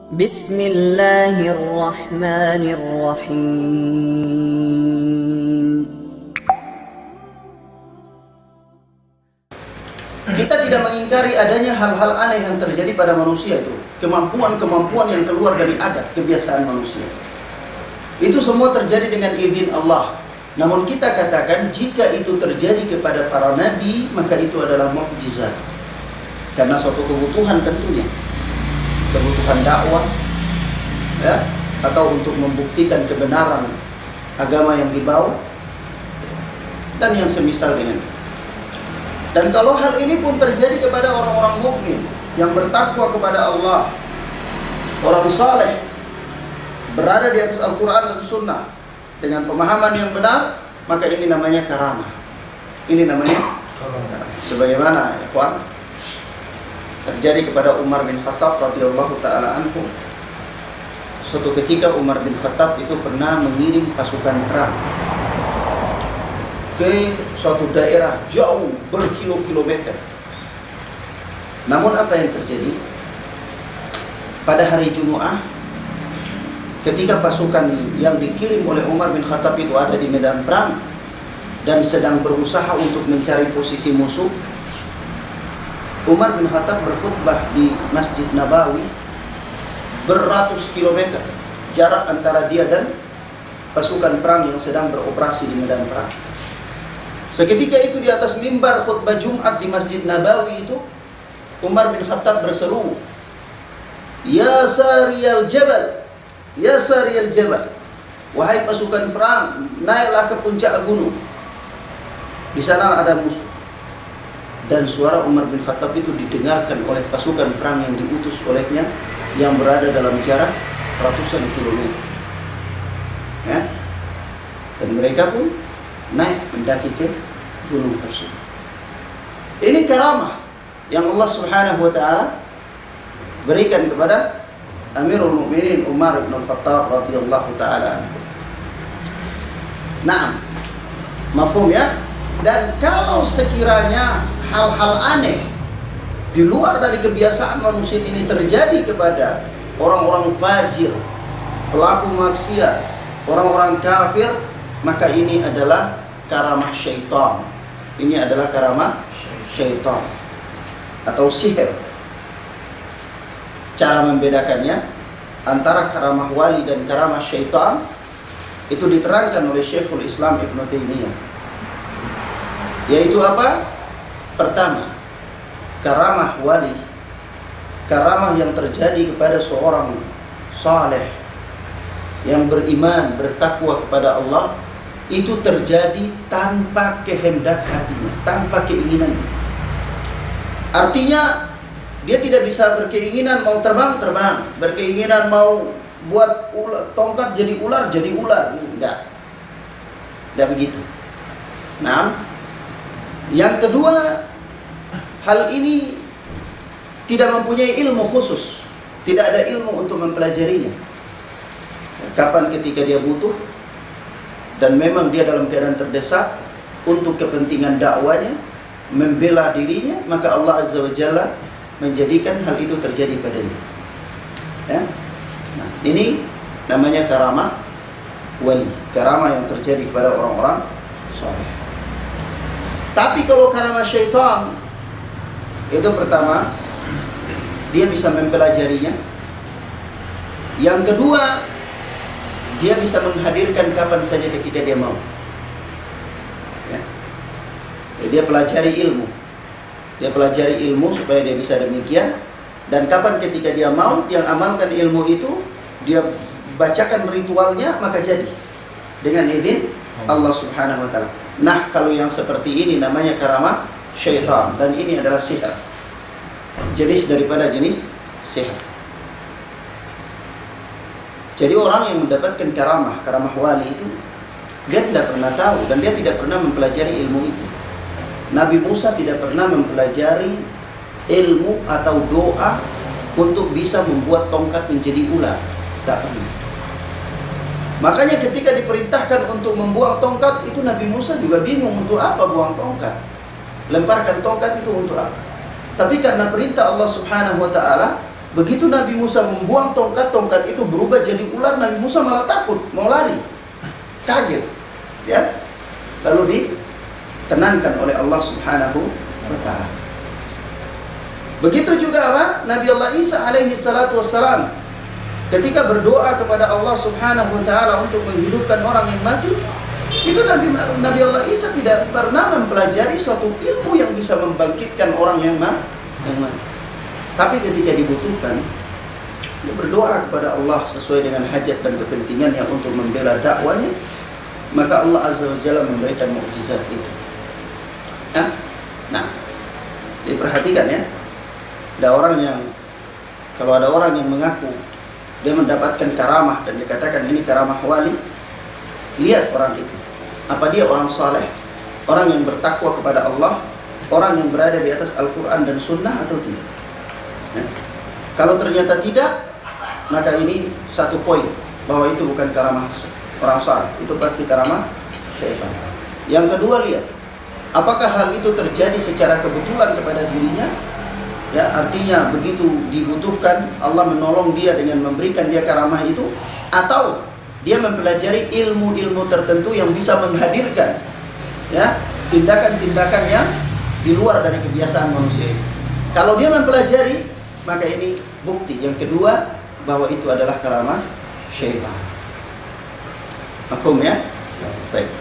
Bismillahirrahmanirrahim. Kita tidak mengingkari adanya hal-hal aneh yang terjadi pada manusia itu. Kemampuan-kemampuan yang keluar dari adat, kebiasaan manusia. Itu semua terjadi dengan izin Allah. Namun kita katakan jika itu terjadi kepada para nabi, maka itu adalah mukjizat. Karena suatu kebutuhan tentunya. Kebutuhan dakwah, ya, atau untuk membuktikan kebenaran agama yang dibawa, dan yang semisal dengan itu. Dan kalau hal ini pun terjadi kepada orang-orang mukmin yang bertakwa kepada Allah, orang saleh, berada di atas Al-Quran dan Sunnah dengan pemahaman yang benar, maka ini namanya karamah. Ini namanya karamah. Sebagaimana ikhwan terjadi kepada Umar bin Khattab radhiyallahu taala anhu. Suatu ketika Umar bin Khattab itu pernah mengirim pasukan perang ke suatu daerah jauh berkilo-kilometer. Namun apa yang terjadi? Pada hari Jumat, ketika pasukan yang dikirim oleh Umar bin Khattab itu ada di medan perang dan sedang berusaha untuk mencari posisi musuh, Umar bin Khattab berkhutbah di Masjid Nabawi beratus kilometer jarak antara dia dan pasukan perang yang sedang beroperasi di medan perang. Seketika itu di atas mimbar khutbah Jumat di Masjid Nabawi itu, Umar bin Khattab berseru, "Ya sariyal jabal, ya sariyal jabal, wahai pasukan perang, naiklah ke puncak gunung. Di sana ada musuh." Dan suara Umar bin Khattab itu didengarkan oleh pasukan perang yang diutus olehnya yang berada dalam jarak ratusan kilometer. Ya. Dan mereka pun naik mendaki ke gunung tersebut. Ini karamah yang Allah Subhanahu wa taala berikan kepada Amirul Mukminin Umar bin Khattab radhiyallahu taala. Nah, mafhum ya? Dan kalau sekiranya hal-hal aneh di luar dari kebiasaan manusia ini terjadi kepada orang-orang fajir, pelaku maksiat, orang-orang kafir, maka ini adalah karamah syaitan. Ini adalah karamah syaitan atau sihir. Cara membedakannya antara karamah wali dan karamah syaitan itu diterangkan oleh Syekhul Islam Ibn Taimiyah. Yaitu apa? Pertama, karamah wali, karamah yang terjadi kepada seorang saleh yang beriman, bertakwa kepada Allah, itu terjadi tanpa kehendak hatinya, tanpa keinginannya. Artinya dia tidak bisa berkeinginan mau terbang, berkeinginan mau buat tongkat jadi ular, enggak begitu. Nah, yang kedua, hal ini tidak mempunyai ilmu khusus, tidak ada ilmu untuk mempelajarinya. Kapan ketika dia butuh dan memang dia dalam keadaan terdesak untuk kepentingan dakwanya, membela dirinya, maka Allah Azza wa Jalla menjadikan hal itu terjadi padanya. Ya? Nah, ini namanya karamah wali, karamah yang terjadi pada orang-orang saleh. Tapi kalau karamah syaitan, itu pertama, dia bisa mempelajarinya. Yang kedua, dia bisa menghadirkan kapan saja ketika dia mau. Ya. Dia pelajari ilmu. Dia pelajari ilmu supaya dia bisa demikian. Dan kapan ketika dia mau, dia amalkan ilmu itu, dia bacakan ritualnya, maka jadi. Dengan izin Allah Subhanahu wa ta'ala. Nah, kalau yang seperti ini namanya karamah syaitan, dan ini adalah sihir. Jenis daripada jenis sihir. Jadi orang yang mendapatkan karamah wali itu, dia tidak pernah tahu dan dia tidak pernah mempelajari ilmu itu. Nabi Musa tidak pernah mempelajari ilmu atau doa untuk bisa membuat tongkat menjadi ular. Tak pernah. Makanya ketika diperintahkan untuk membuang tongkat itu, Nabi Musa juga bingung untuk apa buang tongkat. Lemparkan tongkat itu untuk apa? Tapi karena perintah Allah Subhanahu wa ta'ala, Begitu Nabi Musa membuang tongkat, tongkat itu berubah jadi ular. Nabi Musa malah takut, mau lari, kaget, ya. Lalu ditenangkan oleh Allah Subhanahu wa Ta'ala. Begitu juga apa? Nabi Allah Isa alaihi salatu wassalam ketika berdoa kepada Allah Subhanahu wa Ta'ala untuk menghidupkan orang yang mati, itu Nabi Allah Isa tidak pernah mempelajari suatu ilmu yang bisa membangkitkan orang yang mati. Tapi ketika dibutuhkan, dia berdoa kepada Allah sesuai dengan hajat dan kepentingannya untuk membela dakwanya, maka Allah Azza wa Jalla memberikan mukjizat itu. Nah, diperhatikan ya. Kalau ada orang yang mengaku dia mendapatkan karamah dan dikatakan ini karamah wali, lihat orang itu. Apa dia orang saleh, orang yang bertakwa kepada Allah, orang yang berada di atas Al-Quran dan Sunnah atau tidak? Kalau ternyata tidak, maka ini satu poin bahwa itu bukan karamah orang saleh, itu pasti karamah syaitan. Yang kedua, lihat apakah hal itu terjadi secara kebetulan kepada dirinya, ya, artinya begitu dibutuhkan Allah menolong dia dengan memberikan dia karamah itu, atau dia mempelajari ilmu-ilmu tertentu yang bisa menghadirkan, ya, tindakan-tindakan yang di luar dari kebiasaan manusia. Kalau dia mempelajari, maka ini bukti yang kedua bahwa itu adalah karamah syaitan. Mafhum ya? Baik.